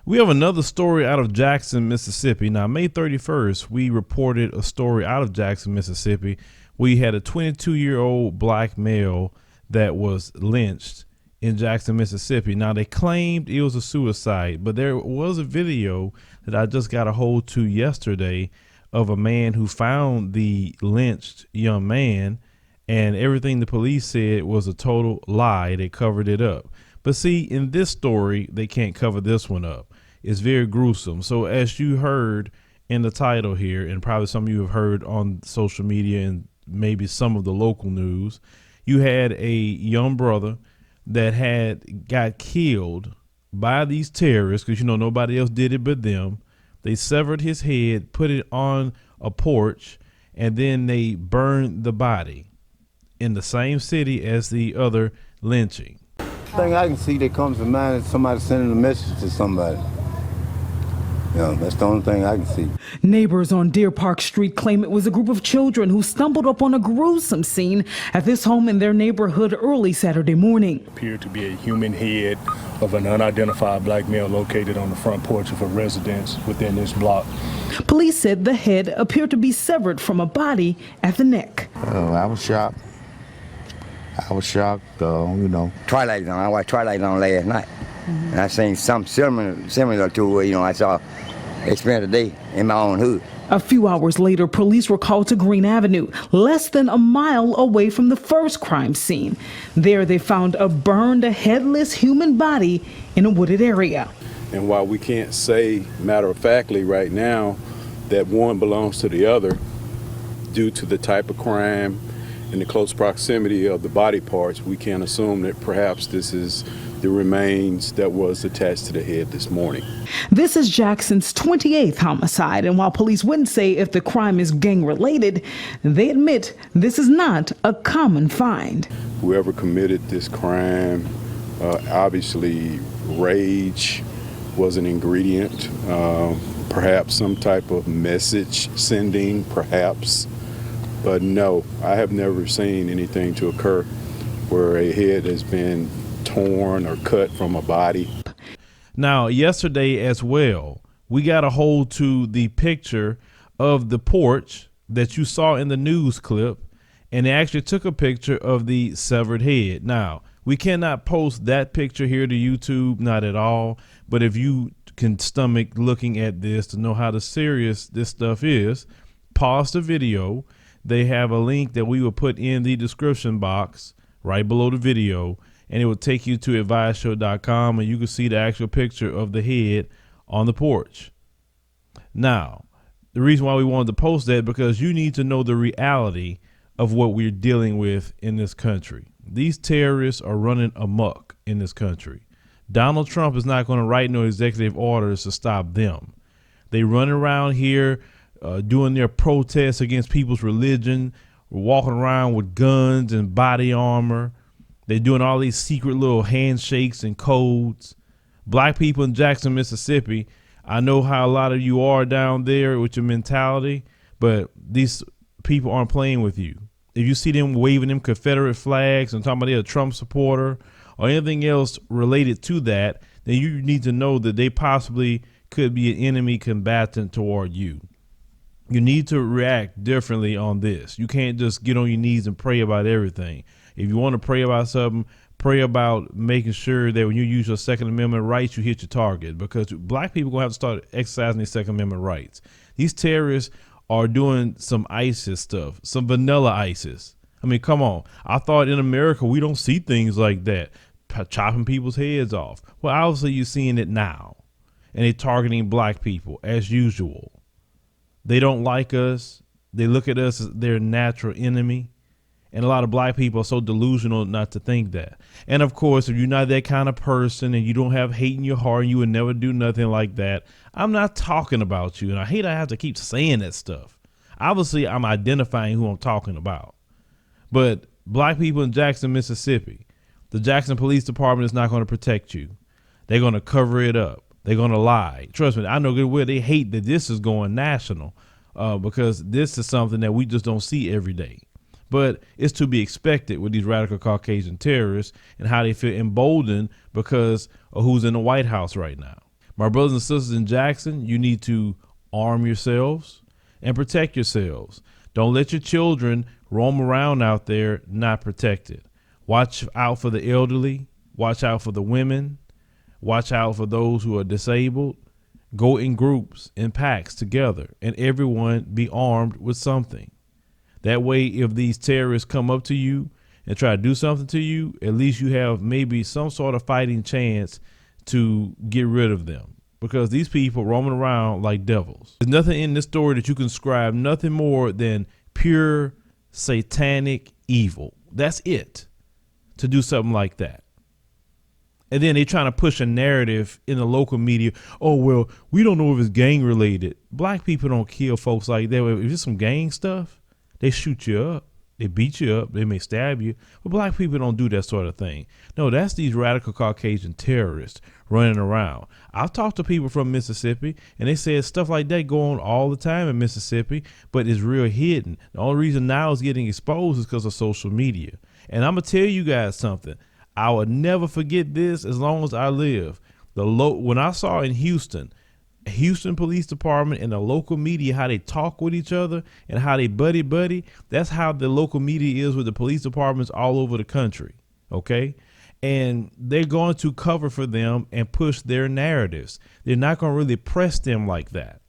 We have another story out of Jackson, Mississippi. Now, May 31st, we reported a story out of Jackson, Mississippi. We had a 22-year-old black male that was lynched in Jackson, Mississippi. Now, they claimed it was a suicide, but there was a video that I just got a hold to yesterday of a man who found the lynched young man, and everything the police said was a total lie. They covered it up. But see, in this story, they can't cover this one up. It's very gruesome. So as you heard in the title here, and probably some of you have heard on social media and maybe some of the local news, you had a young brother that got killed by these terrorists because, nobody else did it but them. They severed his head, put it on a porch, and then they burned the body in the same city as the other lynching. Thing I can see that comes to mind is somebody sending a message to somebody. That's the only thing I can see. Neighbors on Deer Park Street claim it was a group of children who stumbled upon a gruesome scene at this home in their neighborhood early Saturday morning. It appeared to be a human head of an unidentified black male located on the front porch of a residence within this block. Police said the head appeared to be severed from a body at the neck. I was shocked. Twilight on. I watched Twilight on last night. And I seen something similar to I saw experience today in my own hood. A few hours later, police were called to Green Avenue, less than a mile away from the first crime scene. There they found a burned, headless human body in a wooded area. And while we can't say matter-of-factly right now that one belongs to the other, due to the type of crime and the close proximity of the body parts, we can assume that perhaps this is the remains that was attached to the head this morning. This is Jackson's 28th homicide, and while police wouldn't say if the crime is gang-related, they admit this is not a common find. Whoever committed this crime, obviously rage was an ingredient, perhaps some type of message sending, perhaps. But no, I have never seen anything to occur where a head has been torn or cut from a body. Now, yesterday as well, we got a hold to the picture of the porch that you saw in the news clip, and they actually took a picture of the severed head. Now, we cannot post that picture here to YouTube, not at all. But if you can stomach looking at this to know how serious this stuff is, pause the video. They have a link that we will put in the description box right below the video, and it will take you to adviseshow.com, and you can see the actual picture of the head on the porch. Now, the reason why we wanted to post that, because you need to know the reality of what we're dealing with in this country. These terrorists are running amok in this country. Donald Trump is not going to write no executive orders to stop them. They run around here doing their protests against people's religion, walking around with guns and body armor. They're doing all these secret little handshakes and codes. Black people in Jackson, Mississippi, I know how a lot of you are down there with your mentality, but these people aren't playing with you. If you see them waving them Confederate flags and talking about they're a Trump supporter or anything else related to that, then you need to know that they possibly could be an enemy combatant toward you. You need to react differently on this. You can't just get on your knees and pray about everything. If you want to pray about something, pray about making sure that when you use your Second Amendment rights, you hit your target, because black people are going to have to start exercising their Second Amendment rights. These terrorists are doing some ISIS stuff, some vanilla ISIS. I mean, come on. I thought in America we don't see things like that, chopping people's heads off. Well, obviously you're seeing it now, and they're targeting black people as usual. They don't like us. They look at us as their natural enemy. And a lot of black people are so delusional not to think that. And of course, if you're not that kind of person and you don't have hate in your heart and you would never do nothing like that, I'm not talking about you. And I hate I have to keep saying that stuff. Obviously, I'm identifying who I'm talking about. But black people in Jackson, Mississippi, the Jackson Police Department is not going to protect you. They're going to cover it up. They're going to lie. Trust me, I know good well they hate that this is going national because this is something that we just don't see every day. But it's to be expected with these radical Caucasian terrorists and how they feel emboldened because of who's in the White House right now. My brothers and sisters in Jackson, you need to arm yourselves and protect yourselves. Don't let your children roam around out there not protected. Watch out for the elderly. Watch out for the women. Watch out for those who are disabled. Go in groups, in packs together, and everyone be armed with something. That way, if these terrorists come up to you and try to do something to you, at least you have maybe some sort of fighting chance to get rid of them, because these people roaming around like devils. There's nothing in this story that you can describe, nothing more than pure satanic evil. That's it, to do something like that. And then they trying to push a narrative in the local media. Oh, well, we don't know if it's gang related. Black people don't kill folks like that. If it's some gang stuff, they shoot you up. They beat you up. They may stab you. But black people don't do that sort of thing. No, that's these radical Caucasian terrorists running around. I've talked to people from Mississippi, and they said stuff like that go on all the time in Mississippi, but it's real hidden. The only reason now it's getting exposed is because of social media. And I'm going to tell you guys something. I will never forget this as long as I live. When I saw in Houston Police Department and the local media, how they talk with each other and how they buddy, that's how the local media is with the police departments all over the country. Okay. And they're going to cover for them and push their narratives. They're not going to really press them like that.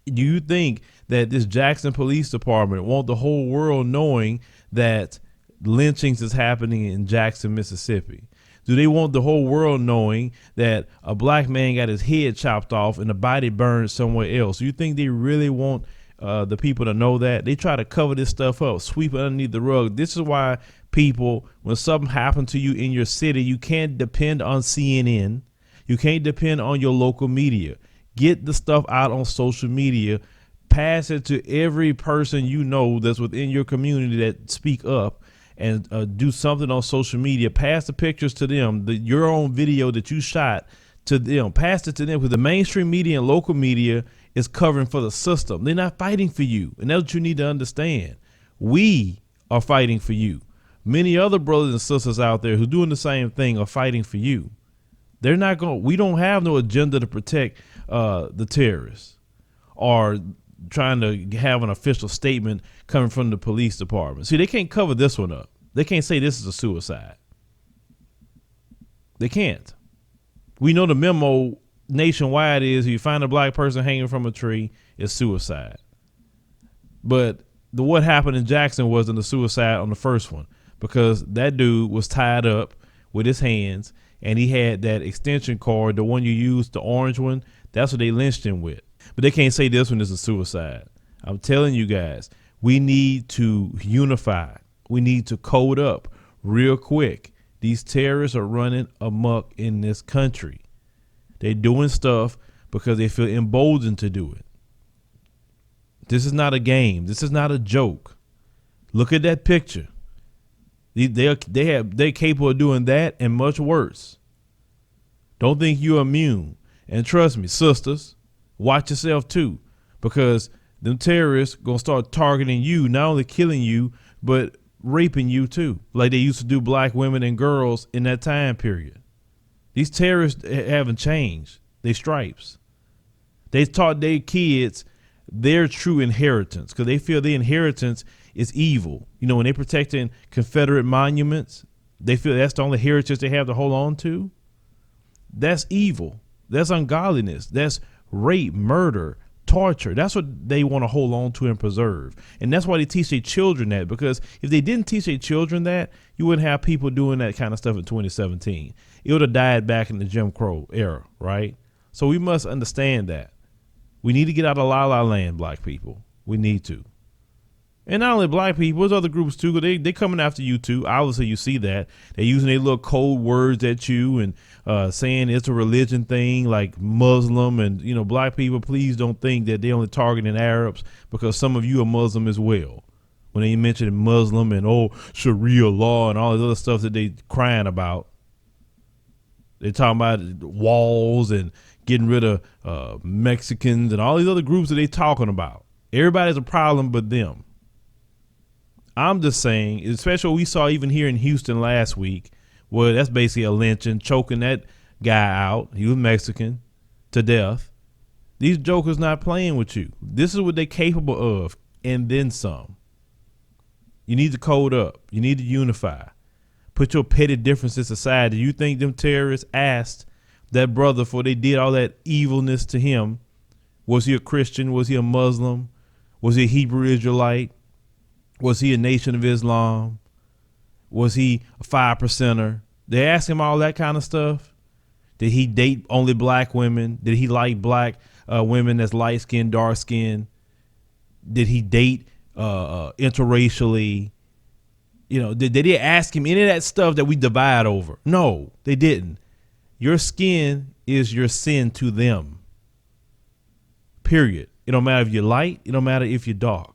Do you think that this Jackson Police Department want the whole world knowing that lynchings is happening in Jackson, Mississippi? Do they want the whole world knowing that a black man got his head chopped off and the body burned somewhere else? Do you think they really want the people to know that? They try to cover this stuff up, sweep it underneath the rug. This is why people, when something happened to you in your city, you can't depend on CNN. You can't depend on your local media. Get the stuff out on social media. Pass it to every person you know that's within your community that speak up, and do something on social media. Pass the pictures to them, your own video that you shot to them. Pass it to them, because the mainstream media and local media is covering for the system. They're not fighting for you. And that's what you need to understand. We are fighting for you. Many other brothers and sisters out there who are doing the same thing are fighting for you. They're not going. We don't have no agenda to protect the terrorists or trying to have an official statement coming from the police department. See, they can't cover this one up. They can't say this is a suicide. They can't. We know the memo nationwide is if you find a black person hanging from a tree, it's suicide. But what happened in Jackson wasn't a suicide on the first one, because that dude was tied up with his hands and he had that extension cord, the one you used, the orange one. That's what they lynched him with. But they can't say this one is a suicide. I'm telling you guys, we need to unify. We need to code up real quick. These terrorists are running amok in this country. They're doing stuff because they feel emboldened to do it. This is not a game. This is not a joke. Look at that picture. They're capable of doing that and much worse. Don't think you're immune. And trust me, sisters, watch yourself too, because them terrorists gonna start targeting you, not only killing you, but raping you too, like they used to do black women and girls in that time period. These terrorists haven't changed. They stripes. They taught their kids their true inheritance, because they feel their inheritance is evil. You know, when they're protecting Confederate monuments, they feel that's the only heritage they have to hold on to. That's evil. That's ungodliness. That's rape, murder, torture. That's what they want to hold on to and preserve. And that's why they teach their children that, because if they didn't teach their children that, you wouldn't have people doing that kind of stuff in 2017. It would have died back in the Jim Crow era, right? So we must understand that. We need to get out of La La Land, black people. We need to. And not only black people, there's other groups too, but they coming after you too. Obviously, you see that. They're using their little code words at you and saying it's a religion thing like Muslim. And, you know, black people, please don't think that they're only targeting Arabs, because some of you are Muslim as well. When they mention Muslim and, Sharia law and all this other stuff that they crying about. They're talking about walls and getting rid of Mexicans and all these other groups that they talking about. Everybody's a problem but them. I'm just saying, especially what we saw even here in Houston last week, well, that's basically a lynching, choking that guy out. He was Mexican. to death. These jokers not playing with you. This is what they're capable of, and then some. You need to code up. You need to unify. Put your petty differences aside. Do you think them terrorists asked that brother before they did all that evilness to him, was he a Christian? Was he a Muslim? Was he a Hebrew Israelite? Was he a Nation of Islam? Was he a 5%er? They asked him all that kind of stuff. Did he date only black women? Did he like black women that's light skinned, dark skinned? Did he date interracially? You know, did they ask him any of that stuff that we divide over? No, they didn't. Your skin is your sin to them. Period. It don't matter if you're light. It don't matter if you're dark.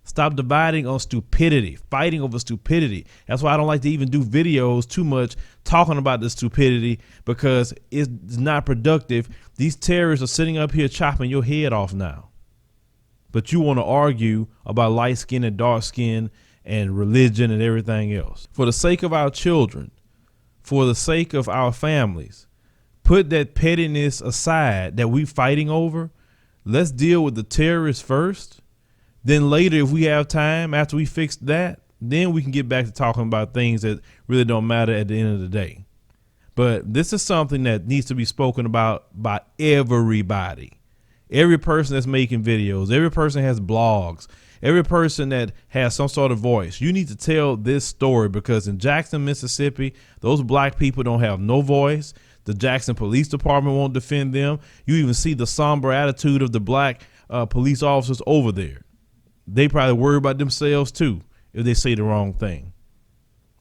Stop dividing on stupidity, fighting over stupidity. That's why I don't like to even do videos too much talking about the stupidity, because it's not productive. These terrorists are sitting up here chopping your head off now. But you want to argue about light skin and dark skin and religion and everything else. For the sake of our children, for the sake of our families, put that pettiness aside that we fighting over. Let's deal with the terrorists first. Then later, if we have time, after we fix that, then we can get back to talking about things that really don't matter at the end of the day. But this is something that needs to be spoken about by everybody. Every person that's making videos, every person has blogs, every person that has some sort of voice. You need to tell this story, because in Jackson, Mississippi, those black people don't have no voice. The Jackson Police Department won't defend them. You even see the somber attitude of the black police officers over there. They probably worry about themselves too if they say the wrong thing.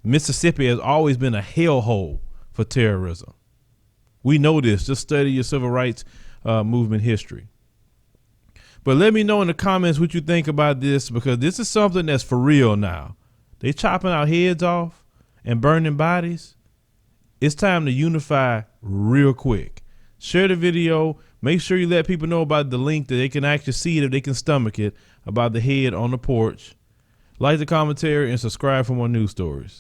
Mississippi has always been a hellhole for terrorism. We know this. Just study your civil rights movement history. But let me know in the comments what you think about this, because this is something that's for real now. They chopping our heads off and burning bodies. It's time to unify real quick. Share the video. Make sure you let people know about the link that they can actually see it if they can stomach it, about the head on the porch. Like the commentary and subscribe for more news stories.